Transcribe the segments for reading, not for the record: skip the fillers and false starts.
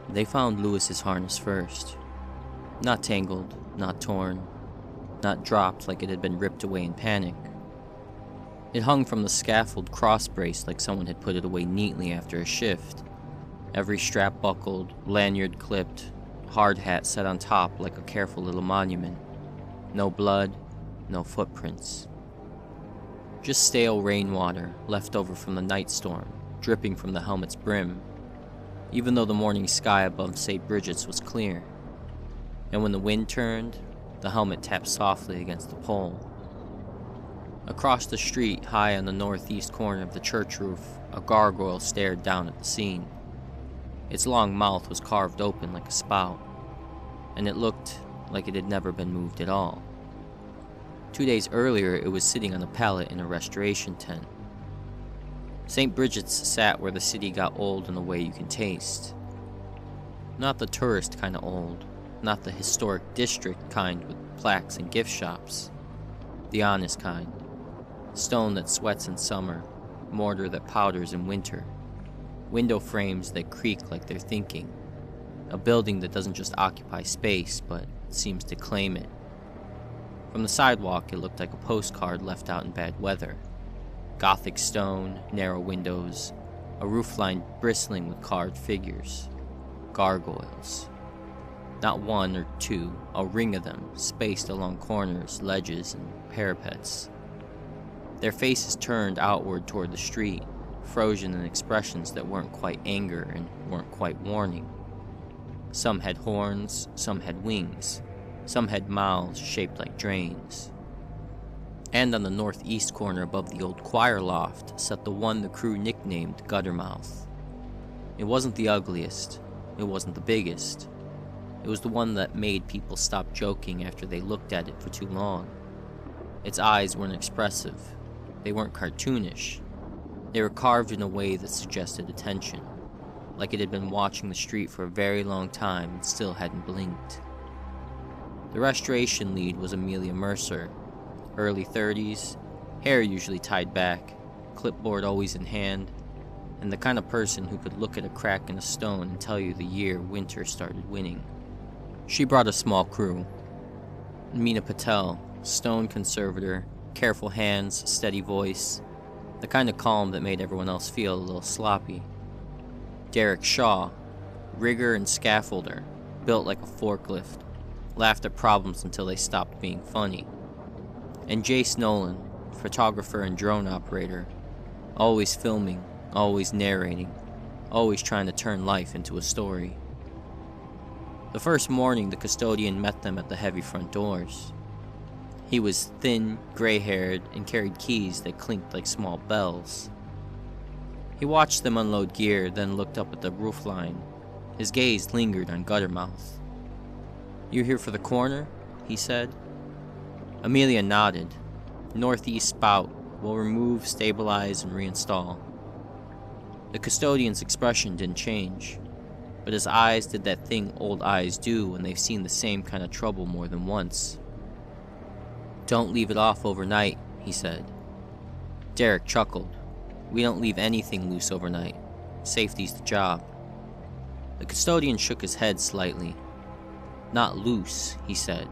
They found Lewis's harness first. Not tangled, not torn, not dropped like it had been ripped away in panic. It hung from the scaffold cross-braced like someone had put it away neatly after a shift. Every strap buckled, lanyard clipped, hard hat set on top like a careful little monument. No blood, no footprints. Just stale rainwater left over from the night storm, dripping from the helmet's brim, even though the morning sky above St. Bridget's was clear. And when the wind turned, the helmet tapped softly against the pole. Across the street, high on the northeast corner of the church roof, a gargoyle stared down at the scene. Its long mouth was carved open like a spout, and it looked like it had never been moved at all. 2 days earlier, it was sitting on a pallet in a restoration tent. St. Bridget's sat where the city got old in a way you can taste. Not the tourist kind of old, not the historic district kind with plaques and gift shops. The honest kind. Stone that sweats in summer, mortar that powders in winter, window frames that creak like they're thinking, a building that doesn't just occupy space but seems to claim it. From the sidewalk, it looked like a postcard left out in bad weather. Gothic stone, narrow windows, a roofline bristling with carved figures. Gargoyles. Not one or two, a ring of them, spaced along corners, ledges, and parapets. Their faces turned outward toward the street, frozen in expressions that weren't quite anger and weren't quite warning. Some had horns, some had wings, some had mouths shaped like drains. And on the northeast corner above the old choir loft sat the one the crew nicknamed Guttermouth. It wasn't the ugliest, it wasn't the biggest. It was the one that made people stop joking after they looked at it for too long. Its eyes weren't expressive. They weren't cartoonish. They were carved in a way that suggested attention, like it had been watching the street for a very long time and still hadn't blinked. The restoration lead was Amelia Mercer, early 30s, hair usually tied back, clipboard always in hand, and the kind of person who could look at a crack in a stone and tell you the year winter started winning. She brought a small crew. Meena Patel, stone conservator, careful hands, steady voice, the kind of calm that made everyone else feel a little sloppy. Derek Shaw, rigger and scaffolder, built like a forklift, laughed at problems until they stopped being funny. And Jace Nolan, photographer and drone operator, always filming, always narrating, always trying to turn life into a story. The first morning, the custodian met them at the heavy front doors. He was thin, gray-haired, and carried keys that clinked like small bells. He watched them unload gear, then looked up at the roofline. His gaze lingered on Guttermouth. "You here for the corner?" he said. Amelia nodded. "Northeast spout. We'll remove, stabilize, and reinstall." The custodian's expression didn't change, but his eyes did that thing old eyes do when they've seen the same kind of trouble more than once. "Don't leave it off overnight," he said. Derek chuckled. "We don't leave anything loose overnight. Safety's the job." The custodian shook his head slightly. "Not loose," he said.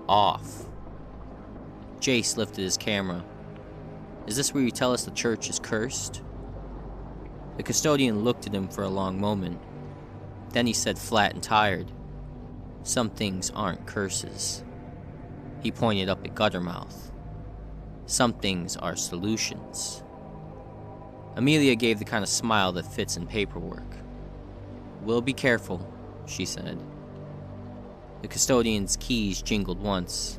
"Off." Jace lifted his camera. "Is this where you tell us the church is cursed?" The custodian looked at him for a long moment. Then he said flat and tired, "Some things aren't curses." He pointed up at Guttermouth. "Some things are solutions." Amelia gave the kind of smile that fits in paperwork. "We'll be careful," she said. The custodian's keys jingled once.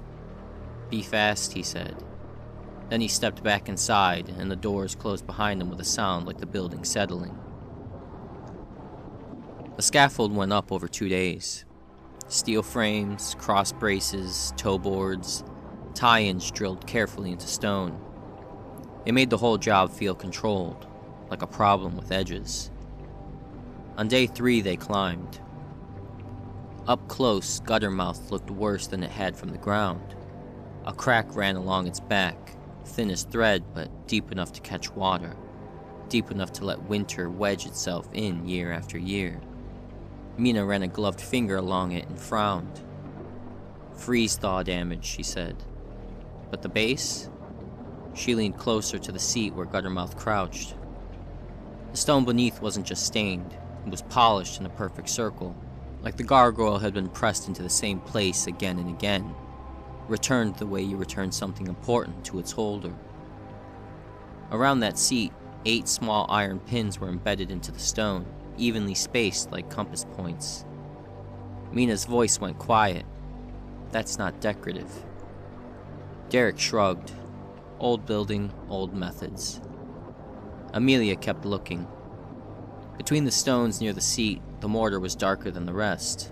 "Be fast," he said. Then he stepped back inside, and the doors closed behind him with a sound like the building settling. The scaffold went up over 2 days. Steel frames, cross braces, toe boards, tie-ins drilled carefully into stone. It made the whole job feel controlled, like a problem with edges. On day 3, they climbed. Up close, Guttermouth looked worse than it had from the ground. A crack ran along its back, thin as thread but deep enough to catch water, deep enough to let winter wedge itself in year after year. Mina ran a gloved finger along it and frowned. Freeze-thaw damage, she said. But the base? She leaned closer to the seat where Guttermouth crouched. The stone beneath wasn't just stained, it was polished in a perfect circle, like the gargoyle had been pressed into the same place again and again, returned the way you return something important to its holder. Around that seat, 8 small iron pins were embedded into the stone, evenly spaced like compass points. Mina's voice went quiet. That's not decorative. Derek shrugged. Old building, old methods. Amelia kept looking. Between the stones near the seat, the mortar was darker than the rest.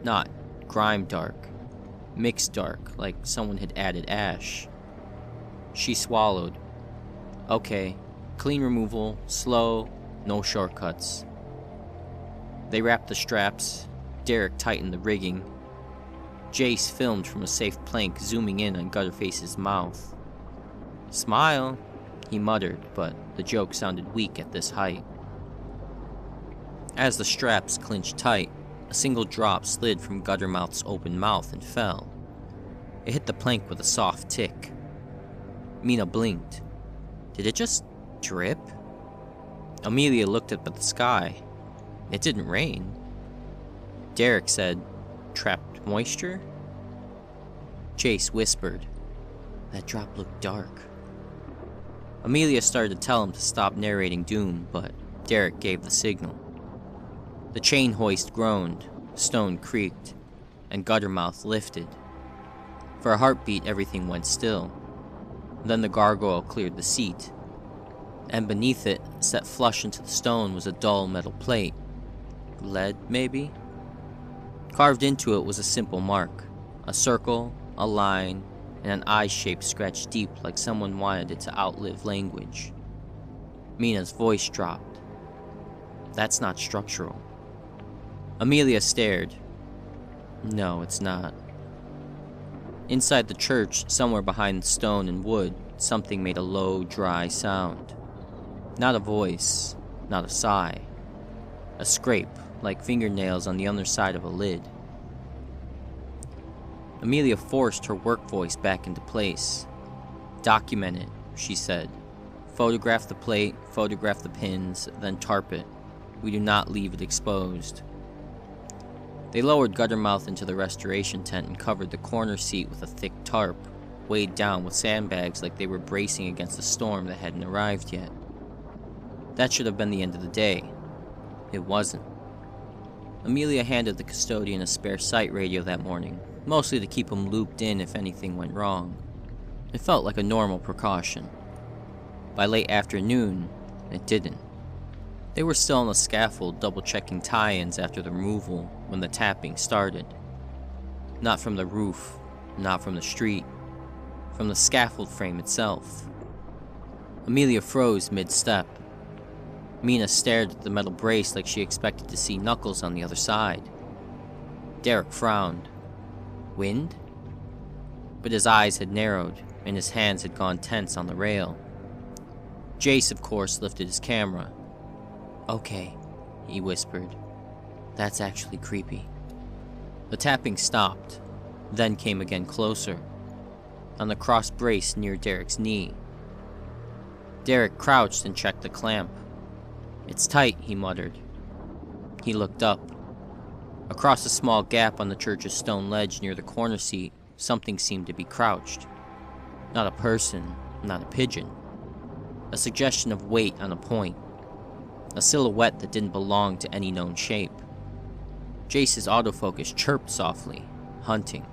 Not grime dark. Mixed dark, like someone had added ash. She swallowed. Okay, clean removal, slow, no shortcuts. They wrapped the straps. Derek tightened the rigging. Jace filmed from a safe plank, zooming in on Gutterface's mouth. Smile, he muttered, but the joke sounded weak at this height. As the straps clinched tight, a single drop slid from Guttermouth's open mouth and fell. It hit the plank with a soft tick. Mina blinked. Did it just drip? Amelia looked up at the sky. It didn't rain. Derek said, trapped moisture? Chase whispered, that drop looked dark. Amelia started to tell him to stop narrating doom, but Derek gave the signal. The chain hoist groaned, stone creaked, and Guttermouth lifted. For a heartbeat, everything went still. Then the gargoyle cleared the seat, and beneath it, set flush into the stone, was a dull metal plate. Lead, maybe? Carved into it was a simple mark, a circle, a line, and an eye shape scratched deep like someone wanted it to outlive language. Mina's voice dropped. That's not structural. Amelia stared. No, it's not. Inside the church, somewhere behind stone and wood, something made a low, dry sound. Not a voice, not a sigh. A scrape, like fingernails on the underside of a lid. Amelia forced her work voice back into place. Document it, she said. Photograph the plate, photograph the pins, then tarp it. We do not leave it exposed. They lowered Guttermouth into the restoration tent and covered the corner seat with a thick tarp, weighed down with sandbags like they were bracing against a storm that hadn't arrived yet. That should have been the end of the day. It wasn't. Amelia handed the custodian a spare sight radio that morning, mostly to keep him looped in if anything went wrong. It felt like a normal precaution. By late afternoon, it didn't. They were still on the scaffold double-checking tie-ins after the removal when the tapping started. Not from the roof, not from the street, from the scaffold frame itself. Amelia froze mid-step. Mina stared at the metal brace like she expected to see knuckles on the other side. Derek frowned. Wind? But his eyes had narrowed, and his hands had gone tense on the rail. Jace, of course, lifted his camera. Okay, he whispered. That's actually creepy. The tapping stopped, then came again closer, on the cross brace near Derek's knee. Derek crouched and checked the clamp. It's tight, he muttered. He looked up. Across a small gap on the church's stone ledge near the corner seat, something seemed to be crouched. Not a person, not a pigeon. A suggestion of weight on a point. A silhouette that didn't belong to any known shape. Jace's autofocus chirped softly, hunting.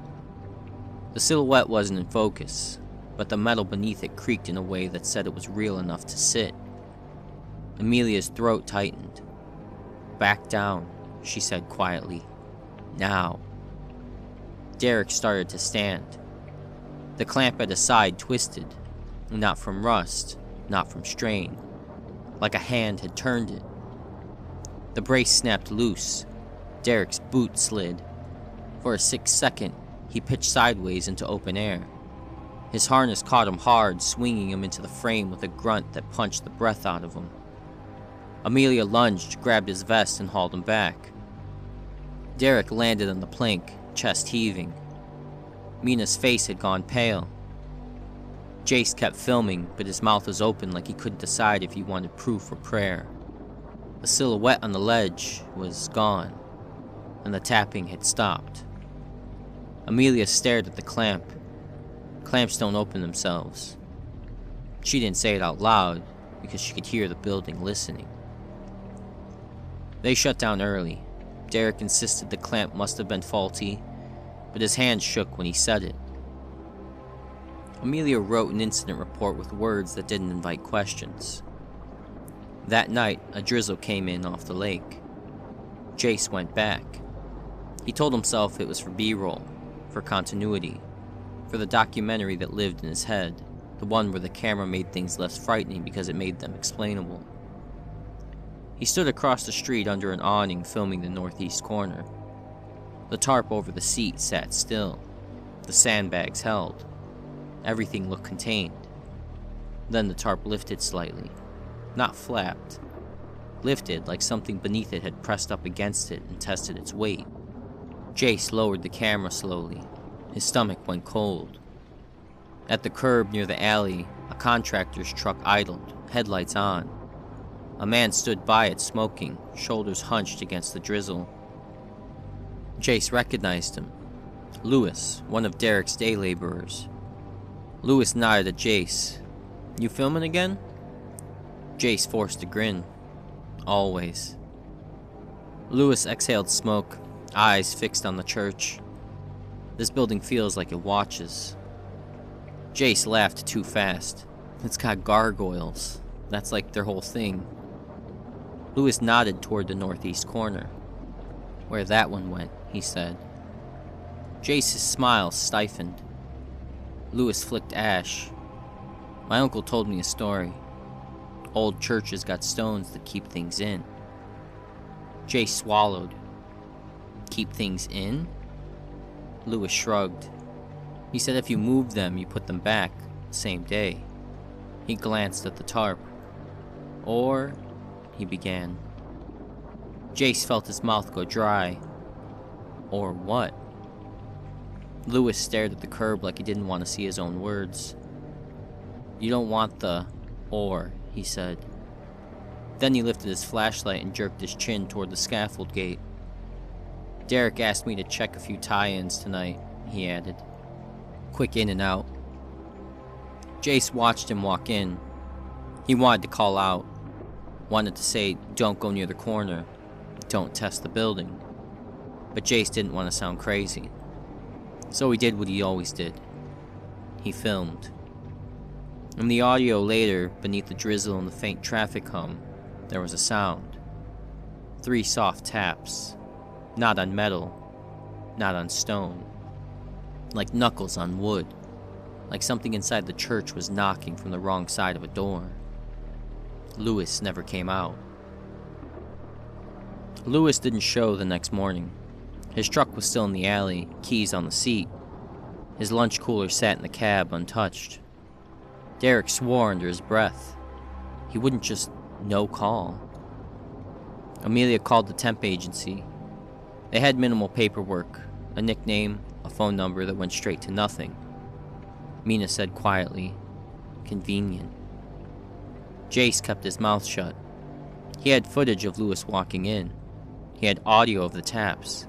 The silhouette wasn't in focus, but the metal beneath it creaked in a way that said it was real enough to sit. Amelia's throat tightened. Back down, she said quietly. Now. Derek started to stand. The clamp at his side twisted, not from rust, not from strain. Like a hand had turned it. The brace snapped loose. Derek's boot slid. For a 6 second, he pitched sideways into open air. His harness caught him hard, swinging him into the frame with a grunt that punched the breath out of him. Amelia lunged, grabbed his vest, and hauled him back. Derek landed on the plank, chest heaving. Mina's face had gone pale. Jace kept filming, but his mouth was open like he couldn't decide if he wanted proof or prayer. The silhouette on the ledge was gone, and the tapping had stopped. Amelia stared at the clamp. Clamps don't open themselves. She didn't say it out loud, because she could hear the building listening. They shut down early. Derek insisted the clamp must have been faulty, but his hand shook when he said it. Amelia wrote an incident report with words that didn't invite questions. That night, a drizzle came in off the lake. Jace went back. He told himself it was for B-roll, for continuity, for the documentary that lived in his head, the one where the camera made things less frightening because it made them explainable. He stood across the street under an awning filming the northeast corner. The tarp over the seat sat still. The sandbags held. Everything looked contained. Then the tarp lifted slightly. Not flapped. Lifted like something beneath it had pressed up against it and tested its weight. Jace lowered the camera slowly. His stomach went cold. At the curb near the alley, a contractor's truck idled, headlights on. A man stood by it smoking, shoulders hunched against the drizzle. Jace recognized him. Lewis, one of Derek's day laborers. Lewis nodded at Jace. "You filming again?" Jace forced a grin. "Always." Lewis exhaled smoke, eyes fixed on the church. "This building feels like it watches." Jace laughed too fast. "It's got gargoyles. That's like their whole thing." Lewis nodded toward the northeast corner. "Where that one went," he said. Jace's smile stiffened. Lewis flicked ash. "My uncle told me a story. Old churches got stones that keep things in." Jace swallowed. "Keep things in?" Lewis shrugged. "He said if you moved them, you put them back, same day." He glanced at the tarp. "Or," he began. Jace felt his mouth go dry. "Or what?" Lewis stared at the curb like he didn't want to see his own words. "You don't want the or," he said. Then he lifted his flashlight and jerked his chin toward the scaffold gate. "Derek asked me to check a few tie-ins tonight," he added. "Quick in and out." Jace watched him walk in. He wanted to call out. Wanted to say, "Don't go near the corner. Don't test the building." But Jace didn't want to sound crazy. So he did what he always did. He filmed. In the audio later, beneath the drizzle and the faint traffic hum, there was a sound. 3 soft taps. Not on metal. Not on stone. Like knuckles on wood. Like something inside the church was knocking from the wrong side of a door. Lewis never came out. Lewis didn't show the next morning. His truck was still in the alley, keys on the seat. His lunch cooler sat in the cab untouched. Derek swore under his breath. He wouldn't just no call. Amelia called the temp agency. They had minimal paperwork, a nickname, a phone number that went straight to nothing. Mina said quietly, "Convenient." Jace kept his mouth shut. He had footage of Lewis walking in. He had audio of the taps.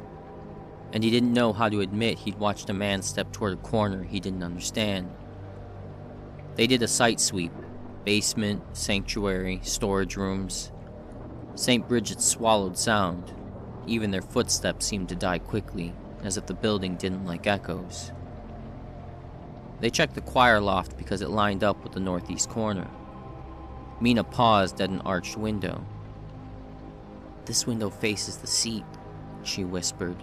And he didn't know how to admit he'd watched a man step toward a corner he didn't understand. They did a site sweep. Basement, sanctuary, storage rooms. St. Bridget's swallowed sound. Even their footsteps seemed to die quickly, as if the building didn't like echoes. They checked the choir loft because it lined up with the northeast corner. Mina paused at an arched window. "This window faces the seat," she whispered.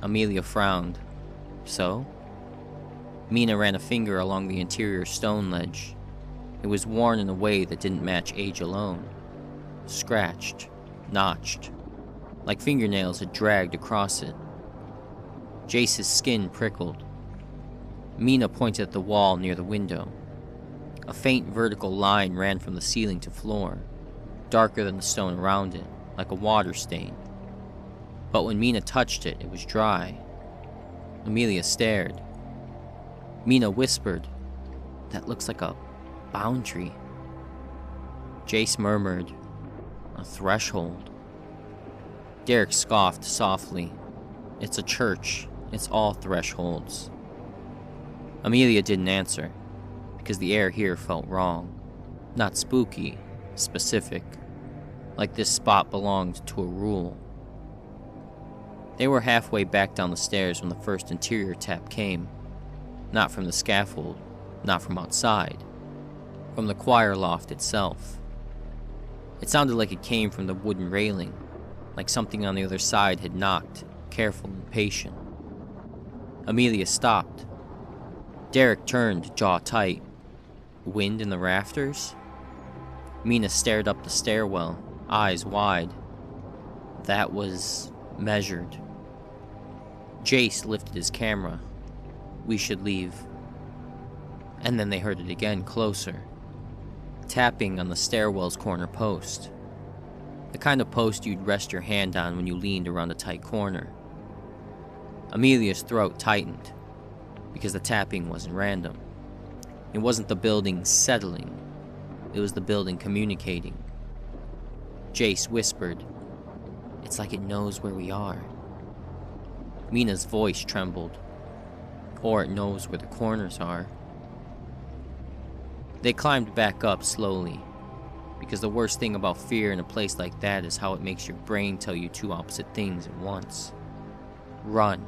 Amelia frowned. "So?" Mina ran a finger along the interior stone ledge. It was worn in a way that didn't match age alone. Scratched, notched, like fingernails had dragged across it. Jace's skin prickled. Mina pointed at the wall near the window. A faint vertical line ran from the ceiling to floor, darker than the stone around it, like a water stain. But when Mina touched it, it was dry. Amelia stared. Mina whispered, "That looks like a boundary." Jace murmured, "A threshold." Derek scoffed softly. "It's a church. It's all thresholds." Amelia didn't answer, because the air here felt wrong. Not spooky, specific. Like this spot belonged to a rule. They were halfway back down the stairs when the first interior tap came. Not from the scaffold, not from outside. From the choir loft itself. It sounded like it came from the wooden railing, like something on the other side had knocked, careful and patient. Amelia stopped. Derek turned, jaw tight. Wind in the rafters? Mina stared up the stairwell, eyes wide. That was measured. Jace lifted his camera. "We should leave." And then they heard it again, closer. Tapping on the stairwell's corner post. The kind of post you'd rest your hand on when you leaned around a tight corner. Amelia's throat tightened, because the tapping wasn't random. It wasn't the building settling, it was the building communicating. Jace whispered, "It's like it knows where we are." Mina's voice trembled. "Or it knows where the corners are." They climbed back up slowly, because the worst thing about fear in a place like that is how it makes your brain tell you two opposite things at once. Run,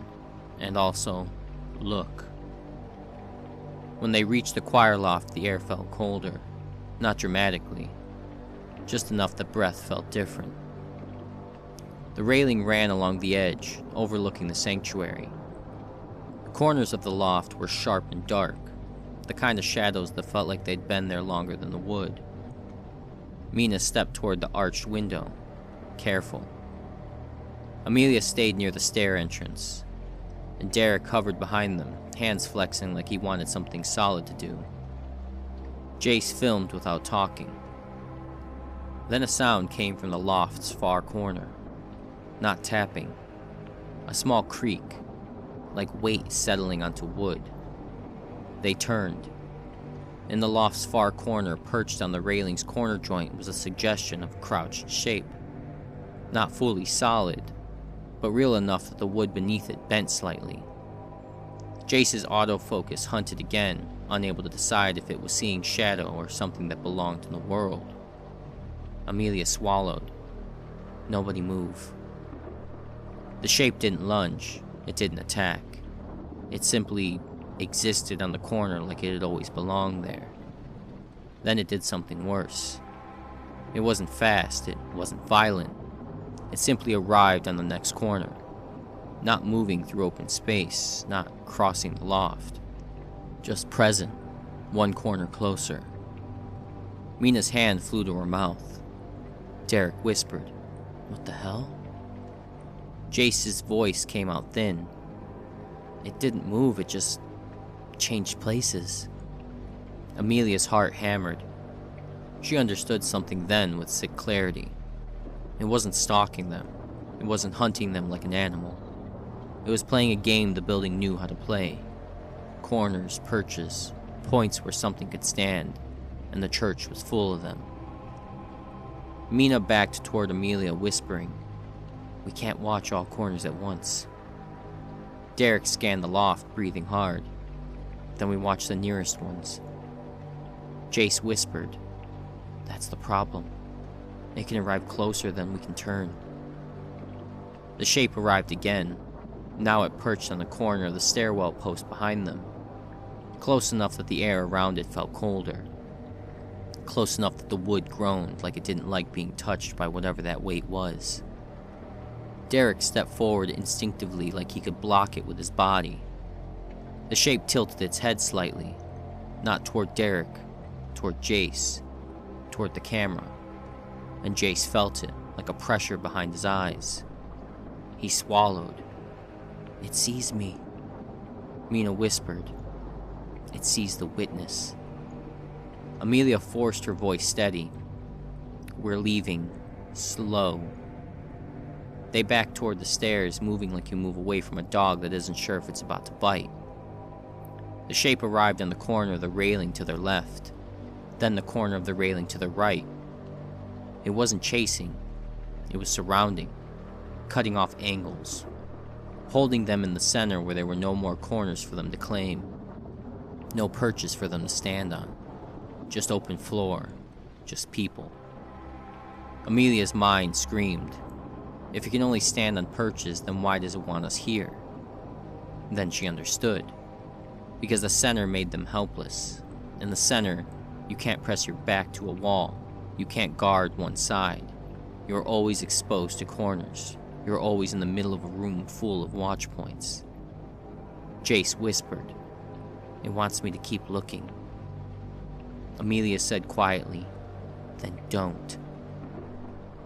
and also look. When they reached the choir loft, the air felt colder. Not dramatically, just enough the breath felt different. The railing ran along the edge, overlooking the sanctuary. The corners of the loft were sharp and dark, the kind of shadows that felt like they'd been there longer than the wood. Mina stepped toward the arched window, careful. Amelia stayed near the stair entrance, and Derek hovered behind them, hands flexing like he wanted something solid to do. Jace filmed without talking. Then a sound came from the loft's far corner. Not tapping. A small creak, like weight settling onto wood. They turned. In the loft's far corner, perched on the railing's corner joint, was a suggestion of a crouched shape. Not fully solid, but real enough that the wood beneath it bent slightly. Jace's autofocus hunted again, unable to decide if it was seeing shadow or something that belonged in the world. Amelia swallowed. Nobody move. The shape didn't lunge. It didn't attack. It simply existed on the corner like it had always belonged there. Then it did something worse. It wasn't fast. It wasn't violent. It simply arrived on the next corner. Not moving through open space, not crossing the loft. Just present, one corner closer. Mina's hand flew to her mouth. Derek whispered, "What the hell?" Jace's voice came out thin. It didn't move, it just changed places. Amelia's heart hammered. She understood something then with sick clarity. It wasn't stalking them. It wasn't hunting them like an animal. It was playing a game the building knew how to play. Corners, perches, points where something could stand, and the church was full of them. Mina backed toward Amelia, whispering, "We can't watch all corners at once." Derek scanned the loft, breathing hard. Then we watched the nearest ones. Jace whispered, "That's the problem. It can arrive closer than we can turn." The shape arrived again. Now it perched on the corner of the stairwell post behind them. Close enough that the air around it felt colder. Close enough that the wood groaned like it didn't like being touched by whatever that weight was. Derek stepped forward instinctively like he could block it with his body. The shape tilted its head slightly, not toward Derek, toward Jace, toward the camera, and Jace felt it like a pressure behind his eyes. He swallowed. "It sees me," Mina whispered. "It sees the witness." Amelia forced her voice steady. "We're leaving. Slow." They backed toward the stairs, moving like you move away from a dog that isn't sure if it's about to bite. The shape arrived on the corner of the railing to their left, then the corner of the railing to their right. It wasn't chasing, it was surrounding, cutting off angles, holding them in the center where there were no more corners for them to claim, no perches for them to stand on, just open floor, just people. Amelia's mind screamed, if it can only stand on perches, then why does it want us here? Then she understood. Because the center made them helpless. In the center, you can't press your back to a wall. You can't guard one side. You're always exposed to corners. You're always in the middle of a room full of watch points. Jace whispered, "It wants me to keep looking." Amelia said quietly, "Then don't."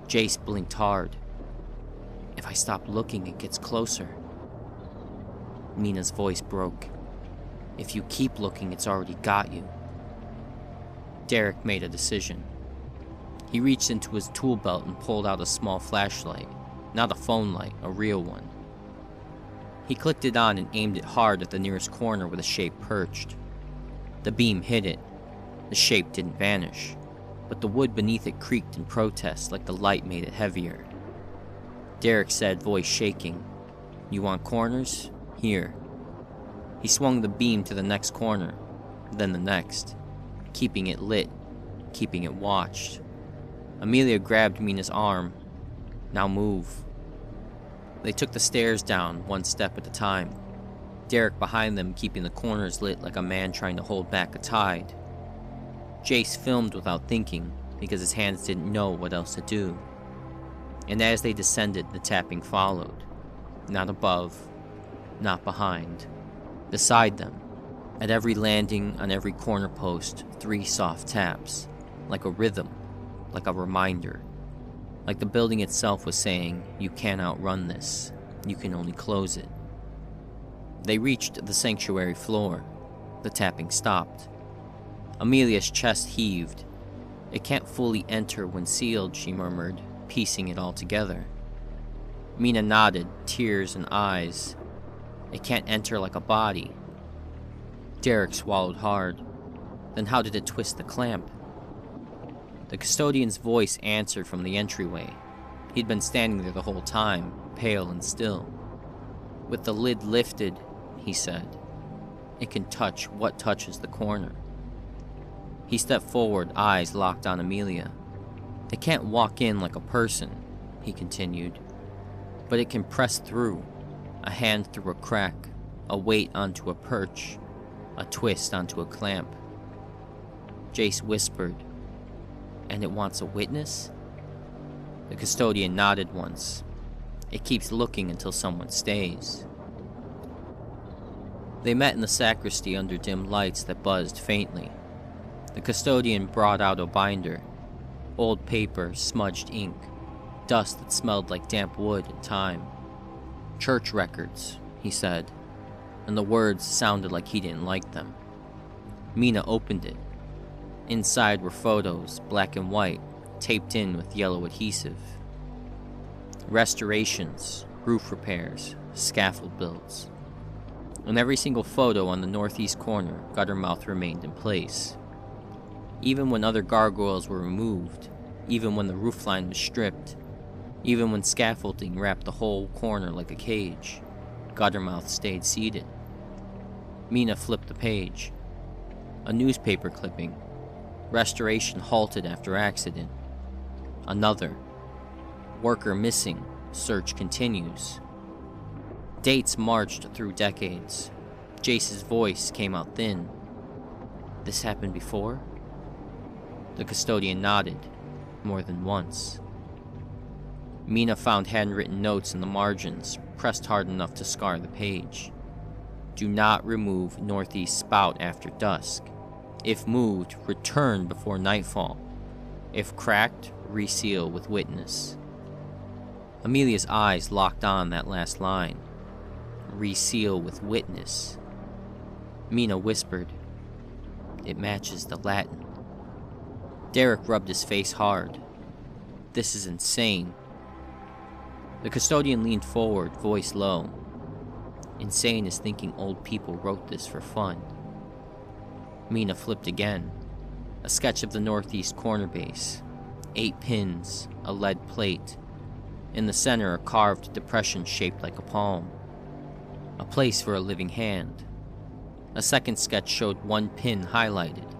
Jace blinked hard. "If I stop looking, it gets closer." Mina's voice broke. "If you keep looking, it's already got you." Derek made a decision. He reached into his tool belt and pulled out a small flashlight, not a phone light, a real one. He clicked it on and aimed it hard at the nearest corner where the shape perched. The beam hit it. The shape didn't vanish, but the wood beneath it creaked in protest like the light made it heavier. Derek said, voice shaking, "You want corners? Here." He swung the beam to the next corner, then the next, keeping it lit, keeping it watched. Amelia grabbed Mina's arm. "Now move." They took the stairs down, one step at a time. Derek behind them keeping the corners lit like a man trying to hold back a tide. Jace filmed without thinking, because his hands didn't know what else to do. And as they descended, the tapping followed. Not above, not behind. Beside them, at every landing, on every corner post, 3 soft taps, like a rhythm, like a reminder. Like the building itself was saying, you can't outrun this, you can only close it. They reached the sanctuary floor. The tapping stopped. Amelia's chest heaved. "It can't fully enter when sealed," she murmured, piecing it all together. Mina nodded, tears in eyes. "It can't enter like a body." Derek swallowed hard. Then how did it twist the clamp? The custodian's voice answered from the entryway. He'd been standing there the whole time, pale and still. "With the lid lifted," he said, "it can touch what touches the corner." He stepped forward, eyes locked on Amelia. "It can't walk in like a person," he continued, "but it can press through, a hand through a crack, a weight onto a perch, a twist onto a clamp." Jace whispered, "And it wants a witness?" The custodian nodded once. "It keeps looking until someone stays." They met in the sacristy under dim lights that buzzed faintly. The custodian brought out a binder. Old paper, smudged ink, dust that smelled like damp wood and time. "Church records," he said, and the words sounded like he didn't like them. Mina opened it. Inside were photos, black and white, taped in with yellow adhesive. Restorations, roof repairs, scaffold builds. On every single photo on the northeast corner, Guttermouth remained in place. Even when other gargoyles were removed, even when the roofline was stripped, even when scaffolding wrapped the whole corner like a cage, Guttermouth stayed seated. Mina flipped the page. A newspaper clipping. Restoration halted after accident. Another. Worker missing. Search continues. Dates marched through decades. Jace's voice came out thin. "This happened before?" The custodian nodded, more than once. Mina found handwritten notes in the margins, pressed hard enough to scar the page. "Do not remove northeast spout after dusk. If moved, return before nightfall. If cracked, reseal with witness." Amelia's eyes locked on that last line. Reseal with witness. Mina whispered, "It matches the Latin." Derek rubbed his face hard. "This is insane." The custodian leaned forward, voice low. Insane is thinking old people wrote this for fun. Mina flipped again. A sketch of the northeast corner base. 8 pins, a lead plate. In the center, a carved depression shaped like a palm. A place for a living hand. A second sketch showed 1 pin highlighted.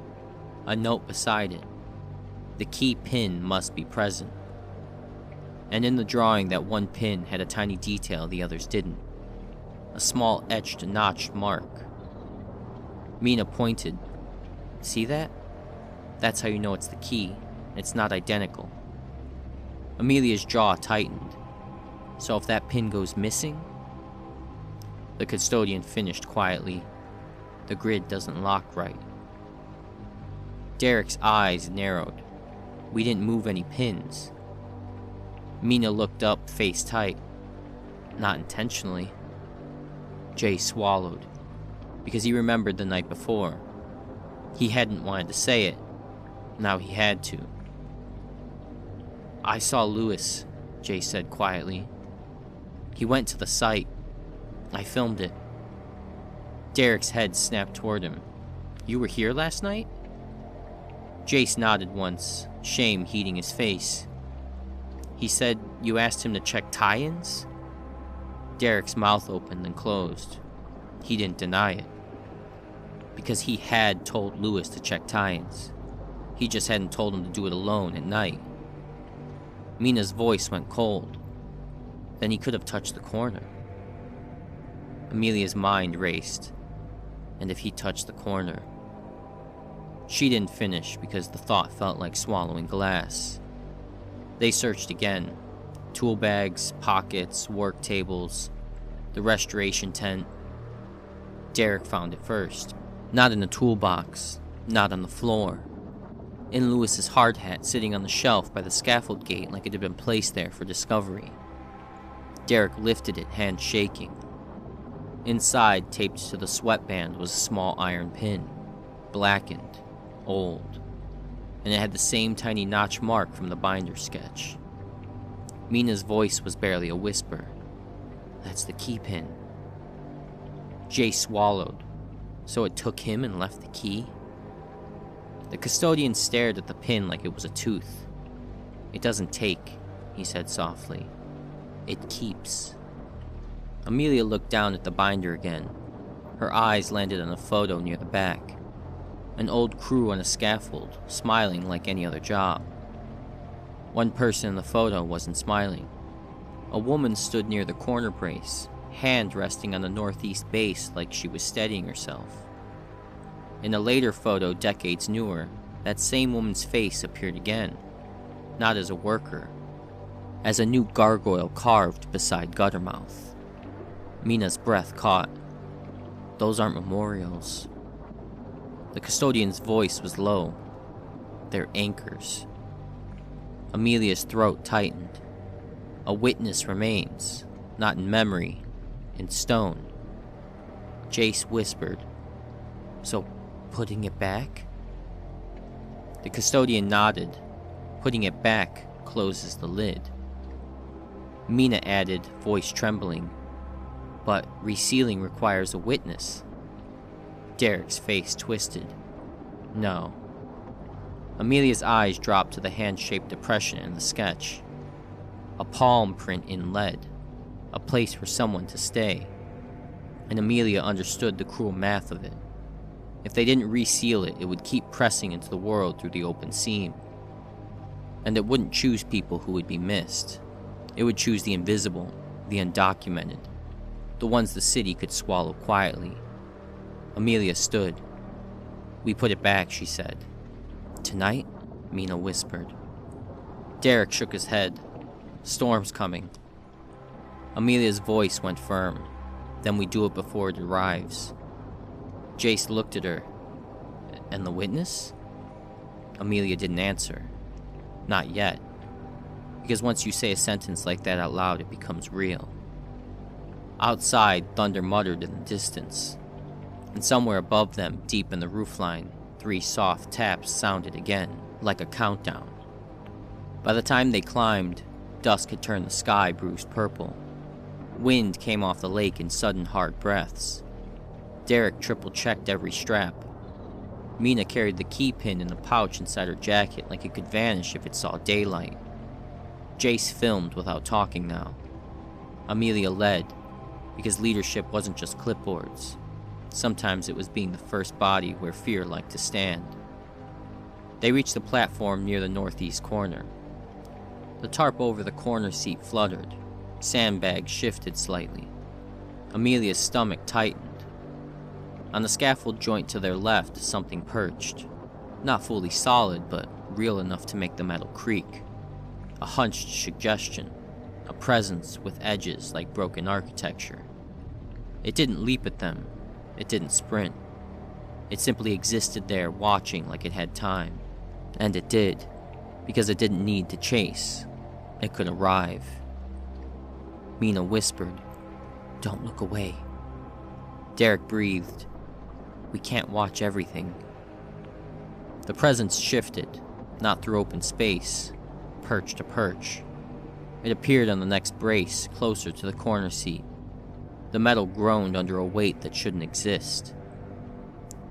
A note beside it. The key pin must be present. And in the drawing, that 1 pin had a tiny detail the others didn't. A small etched notched mark. Mina pointed. See that? That's how you know it's the key. It's not identical. Amelia's jaw tightened. So if that pin goes missing? The custodian finished quietly. The grid doesn't lock right. Derek's eyes narrowed. We didn't move any pins. Mina looked up, face tight. Not intentionally. Jay swallowed, because he remembered the night before. He hadn't wanted to say it. Now he had to. I saw Lewis, Jay said quietly. He went to the site. I filmed it. Derek's head snapped toward him. You were here last night? Jace nodded once, shame heating his face. He said you asked him to check tie-ins? Derek's mouth opened and closed. He didn't deny it. Because he had told Lewis to check tie-ins. He just hadn't told him to do it alone at night. Mina's voice went cold. Then he could have touched the corner. Amelia's mind raced. And if he touched the corner... She didn't finish because the thought felt like swallowing glass. They searched again. Tool bags, pockets, work tables, the restoration tent. Derek found it first. Not in the toolbox, not on the floor. In Lewis's hard hat sitting on the shelf by the scaffold gate like it had been placed there for discovery. Derek lifted it, hand shaking. Inside, taped to the sweatband, was a small iron pin, blackened, old, and it had the same tiny notch mark from the binder sketch. Mina's voice was barely a whisper. That's the key pin. Jay swallowed. So it took him and left the key? The custodian stared at the pin like it was a tooth. It doesn't take, he said softly. It keeps. Amelia looked down at the binder again. Her eyes landed on a photo near the back. An old crew on a scaffold, smiling like any other job. One person in the photo wasn't smiling. A woman stood near the corner brace, hand resting on the northeast base like she was steadying herself. In a later photo, decades newer, that same woman's face appeared again, not as a worker, as a new gargoyle carved beside Guttermouth. Mina's breath caught. Those aren't memorials. The custodian's voice was low. They're anchors. Amelia's throat tightened. A witness remains, not in memory, in stone. Jace whispered, So, putting it back? The custodian nodded. Putting it back closes the lid. Mina added, voice trembling, But resealing requires a witness. Derek's face twisted. No. Amelia's eyes dropped to the hand-shaped depression in the sketch. A palm print in lead. A place for someone to stay. And Amelia understood the cruel math of it. If they didn't reseal it, it would keep pressing into the world through the open seam. And it wouldn't choose people who would be missed. It would choose the invisible, the undocumented, the ones the city could swallow quietly. Amelia stood. We put it back, she said. Tonight? Mina whispered. Derek shook his head. Storm's coming. Amelia's voice went firm. Then we do it before it arrives. Jace looked at her. And the witness? Amelia didn't answer. Not yet. Because once you say a sentence like that out loud, it becomes real. Outside, thunder muttered in the distance. And somewhere above them, deep in the roofline, 3 soft taps sounded again, like a countdown. By the time they climbed, Dusk had turned the sky bruised purple. Wind came off the lake in sudden hard breaths. Derek triple-checked every strap. Mina carried the key pin in a pouch inside her jacket like it could vanish if it saw daylight. Jace filmed without talking now. Amelia led, because leadership wasn't just clipboards. Sometimes it was being the first body where fear liked to stand. They reached the platform near the northeast corner. The tarp over the corner seat fluttered. Sandbags shifted slightly. Amelia's stomach tightened. On the scaffold joint to their left, something perched. Not fully solid, but real enough to make the metal creak. A hunched suggestion. A presence with edges like broken architecture. It didn't leap at them. It didn't sprint. It simply existed there, watching like it had time. And it did, because it didn't need to chase. It could arrive. Mina whispered, "Don't look away." Derek breathed, "We can't watch everything." The presence shifted, not through open space, perch to perch. It appeared on the next brace, closer to the corner seat. The metal groaned under a weight that shouldn't exist.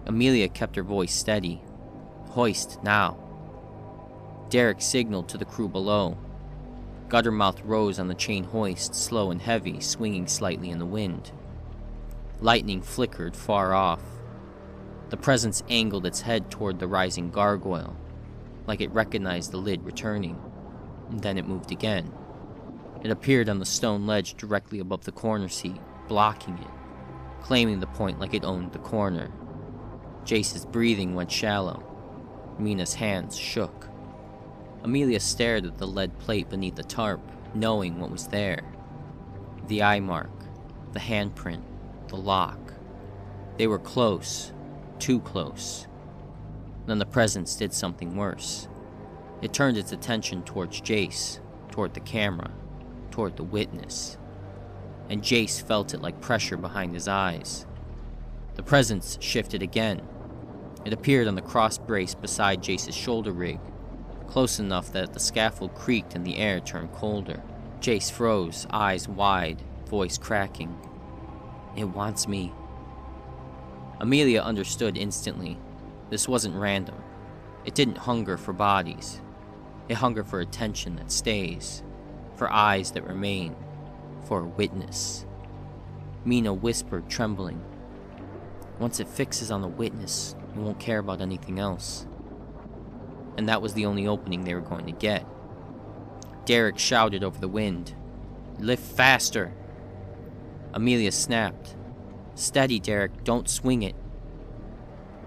Amelia kept her voice steady. "Hoist, now." Derek signaled to the crew below. Guttermouth rose on the chain hoist, slow and heavy, swinging slightly in the wind. Lightning flickered far off. The presence angled its head toward the rising gargoyle, like it recognized the lid returning. And then it moved again. It appeared on the stone ledge directly above the corner seat, blocking it, claiming the point like it owned the corner. Jace's breathing went shallow. Mina's hands shook. Amelia stared at the lead plate beneath the tarp, knowing what was there. The eye mark, the handprint, the lock. They were close, too close. Then the presence did something worse. It turned its attention towards Jace, toward the camera, toward the witness. And Jace felt it like pressure behind his eyes. The presence shifted again. It appeared on the cross brace beside Jace's shoulder rig, close enough that the scaffold creaked and the air turned colder. Jace froze, eyes wide, voice cracking. "It wants me." Amelia understood instantly. This wasn't random. It didn't hunger for bodies. It hungered for attention that stays, for eyes that remain, for a witness. Mina whispered, trembling, "Once it fixes on the witness, it won't care about anything else." And that was the only opening they were going to get. Derek shouted over the wind, "Lift faster!" Amelia snapped, "Steady, Derek, don't swing it."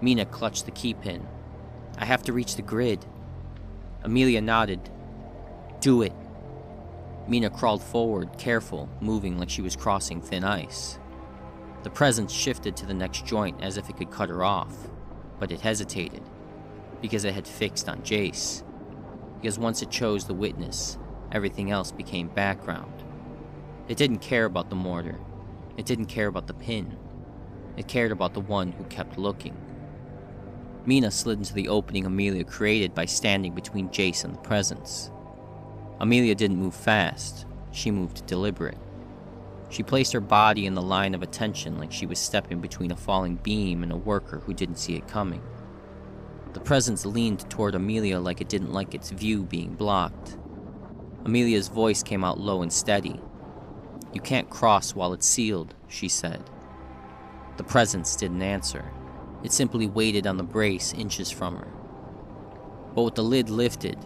Mina clutched the key pin. "I have to reach the grid." Amelia nodded. "Do it." Mina crawled forward, careful, moving like she was crossing thin ice. The presence shifted to the next joint as if it could cut her off, but it hesitated, because it had fixed on Jace. Because once it chose the witness, everything else became background. It didn't care about the mortar. It didn't care about the pin. It cared about the one who kept looking. Mina slid into the opening Amelia created by standing between Jace and the presence. Amelia didn't move fast. She moved deliberate. She placed her body in the line of attention like she was stepping between a falling beam and a worker who didn't see it coming. The presence leaned toward Amelia like it didn't like its view being blocked. Amelia's voice came out low and steady. "You can't cross while it's sealed," she said. The presence didn't answer. It simply waited on the brace inches from her. "But with the lid lifted,"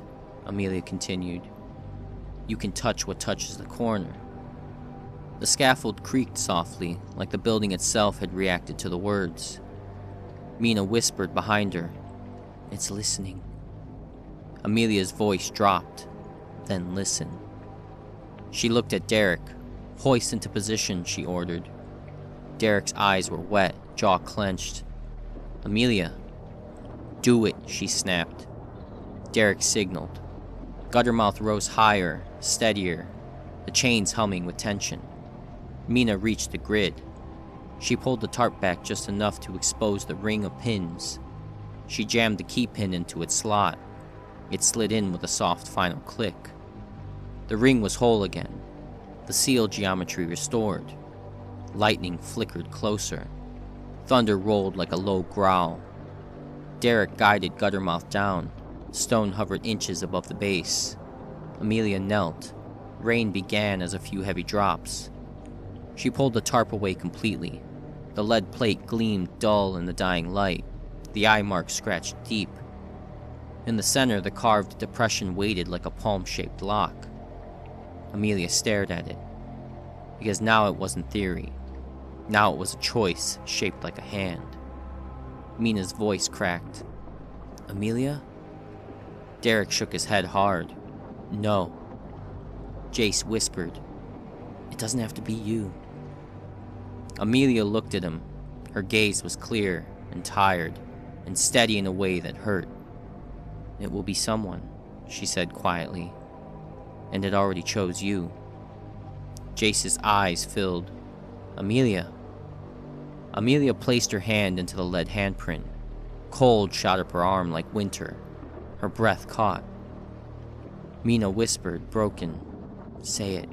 Amelia continued, "you can touch what touches the corner." The scaffold creaked softly, like the building itself had reacted to the words. Mina whispered behind her, "It's listening." Amelia's voice dropped, then listen. She looked at Derek. "Hoist into position," she ordered. Derek's eyes were wet, jaw clenched. "Amelia." "Do it," she snapped. Derek signaled. Guttermouth rose higher, steadier, the chains humming with tension. Mina reached the grid. She pulled the tarp back just enough to expose the ring of pins. She jammed the key pin into its slot. It slid in with a soft final click. The ring was whole again, the seal geometry restored. Lightning flickered closer. Thunder rolled like a low growl. Derek guided Guttermouth down. Stone hovered inches above the base. Amelia knelt. Rain began as a few heavy drops. She pulled the tarp away completely. The lead plate gleamed dull in the dying light. The eye mark scratched deep. In the center, the carved depression waited like a palm-shaped lock. Amelia stared at it. Because now it wasn't theory. Now it was a choice shaped like a hand. Mina's voice cracked. "Amelia?" Derek shook his head hard. "No." Jace whispered, "It doesn't have to be you." Amelia looked at him. Her gaze was clear and tired and steady in a way that hurt. "It will be someone," she said quietly. "And it already chose you." Jace's eyes filled. "Amelia." Amelia placed her hand into the lead handprint. Cold shot up her arm like winter. Her breath caught. Mina whispered, broken, "Say it."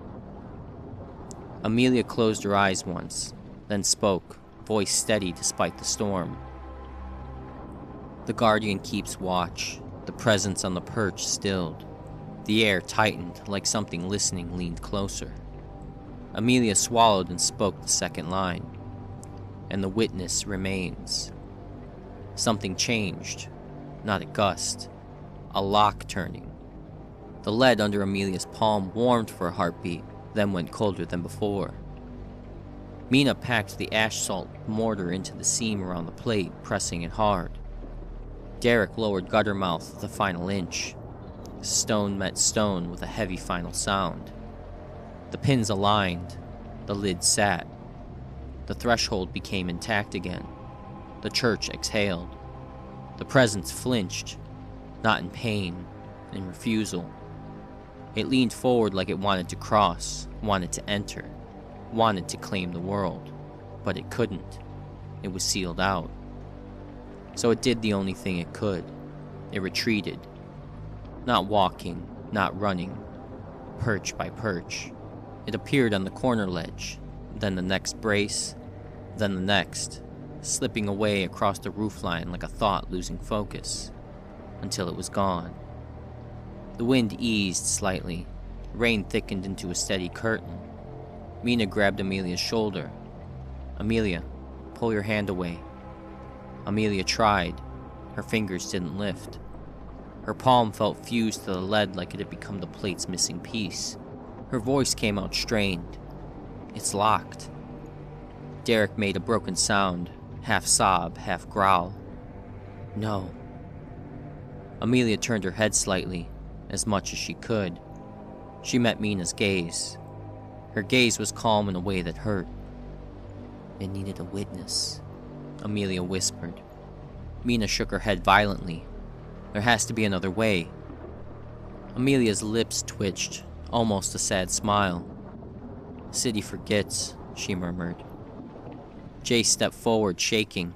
Amelia closed her eyes once, then spoke, voice steady despite the storm. "The Guardian keeps watch." The presence on the perch stilled. The air tightened like something listening leaned closer. Amelia swallowed and spoke the second line. "And the witness remains." Something changed. Not a gust. A lock turning. The lead under Amelia's palm warmed for a heartbeat, then went colder than before. Mina packed the ash salt mortar into the seam around the plate, pressing it hard. Derek lowered Guttermouth the final inch. Stone met stone with a heavy final sound. The pins aligned. The lid sat. The threshold became intact again. The church exhaled. The presence flinched, not in pain, in refusal. It leaned forward like it wanted to cross, wanted to enter, wanted to claim the world, but it couldn't. It was sealed out. So it did the only thing it could. It retreated. Not walking, not running. Perch by perch. It appeared on the corner ledge, then the next brace, then the next, slipping away across the roofline like a thought losing focus, until it was gone. The wind eased slightly. Rain thickened into a steady curtain. Mina grabbed Amelia's shoulder. "Amelia, pull your hand away." Amelia tried. Her fingers didn't lift. Her palm felt fused to the lead like it had become the plate's missing piece. Her voice came out strained. "It's locked." Derek made a broken sound, half sob, half growl. "No." Amelia turned her head slightly, as much as she could. She met Mina's gaze. Her gaze was calm in a way that hurt. "It needed a witness," Amelia whispered. Mina shook her head violently. "There has to be another way." Amelia's lips twitched, almost a sad smile. "City forgets," she murmured. Jace stepped forward, shaking.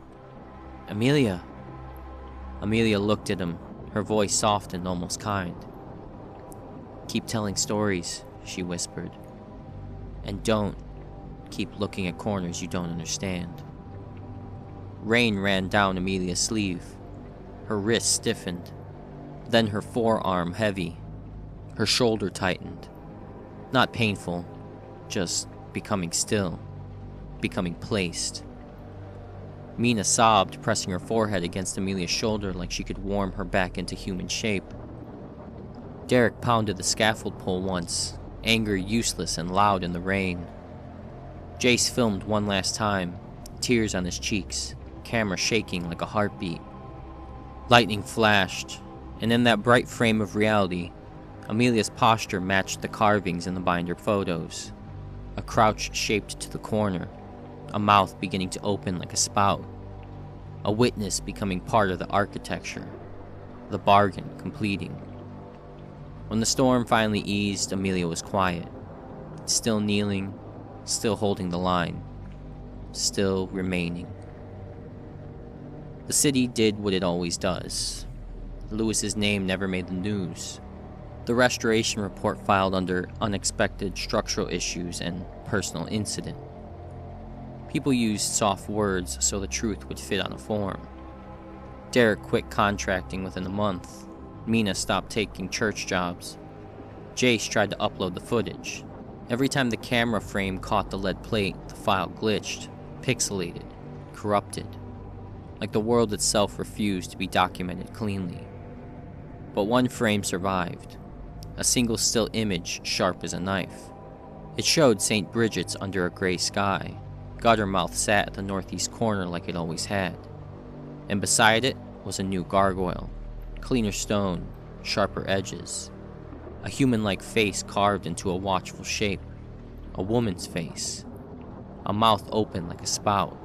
"Amelia." Amelia looked at him, her voice softened, almost kind. "Keep telling stories," she whispered. "And don't keep looking at corners you don't understand." Rain ran down Amelia's sleeve. Her wrist stiffened. Then her forearm heavy. Her shoulder tightened. Not painful, just becoming still. Becoming placed. Mina sobbed, pressing her forehead against Amelia's shoulder like she could warm her back into human shape. Derek pounded the scaffold pole once, anger useless and loud in the rain. Jace filmed one last time, tears on his cheeks, camera shaking like a heartbeat. Lightning flashed, and in that bright frame of reality, Amelia's posture matched the carvings in the binder photos. A crouch shaped to the corner, a mouth beginning to open like a spout. A witness becoming part of the architecture, the bargain completing. When the storm finally eased, Amelia was quiet, still kneeling, still holding the line, still remaining. The city did what it always does. Lewis's name never made the news. The restoration report filed under unexpected structural issues and personal incident. People used soft words so the truth would fit on a form. Derek quit contracting within a month. Mina stopped taking church jobs. Jace tried to upload the footage. Every time the camera frame caught the lead plate, the file glitched, pixelated, corrupted, like the world itself refused to be documented cleanly. But one frame survived, a single still image sharp as a knife. It showed St. Bridget's under a gray sky. Guttermouth sat at the northeast corner like it always had. And beside it was a new gargoyle, cleaner stone, sharper edges. A human-like face carved into a watchful shape. A woman's face. A mouth open like a spout.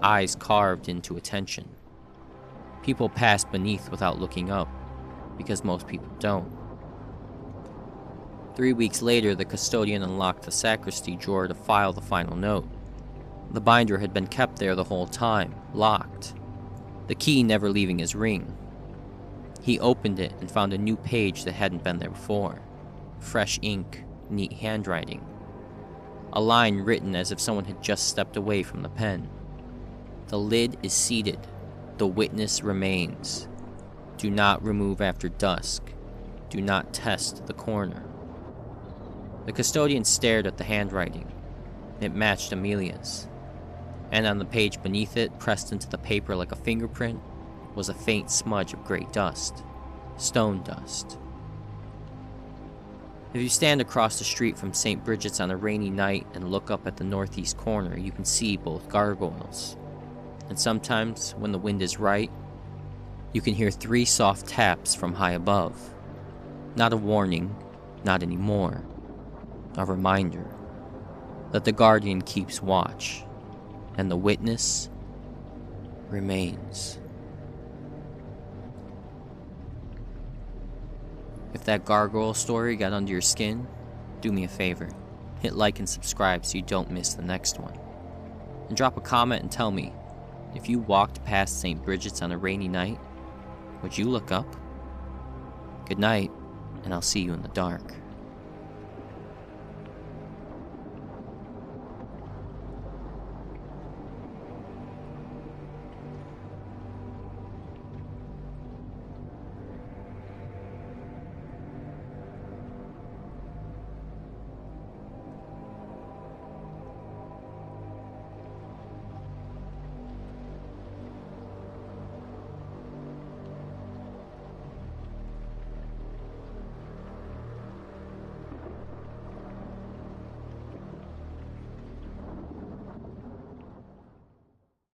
Eyes carved into attention. People passed beneath without looking up, because most people don't. 3 weeks later, the custodian unlocked the sacristy drawer to file the final note. The binder had been kept there the whole time, locked, the key never leaving his ring. He opened it and found a new page that hadn't been there before. Fresh ink, neat handwriting. A line written as if someone had just stepped away from the pen. The lid is seated. The witness remains. Do not remove after dusk. Do not test the corner. The custodian stared at the handwriting. It matched Amelia's. And on the page beneath it, pressed into the paper like a fingerprint, was a faint smudge of gray dust. Stone dust. If you stand across the street from St. Bridget's on a rainy night and look up at the northeast corner, you can see both gargoyles. And sometimes, when the wind is right, you can hear 3 soft taps from high above. Not a warning, not anymore. A reminder that the guardian keeps watch, and the witness remains. If that gargoyle story got under your skin, do me a favor. Hit like and subscribe so you don't miss the next one. And drop a comment and tell me, if you walked past St. Bridget's on a rainy night, would you look up? Good night, and I'll see you in the dark.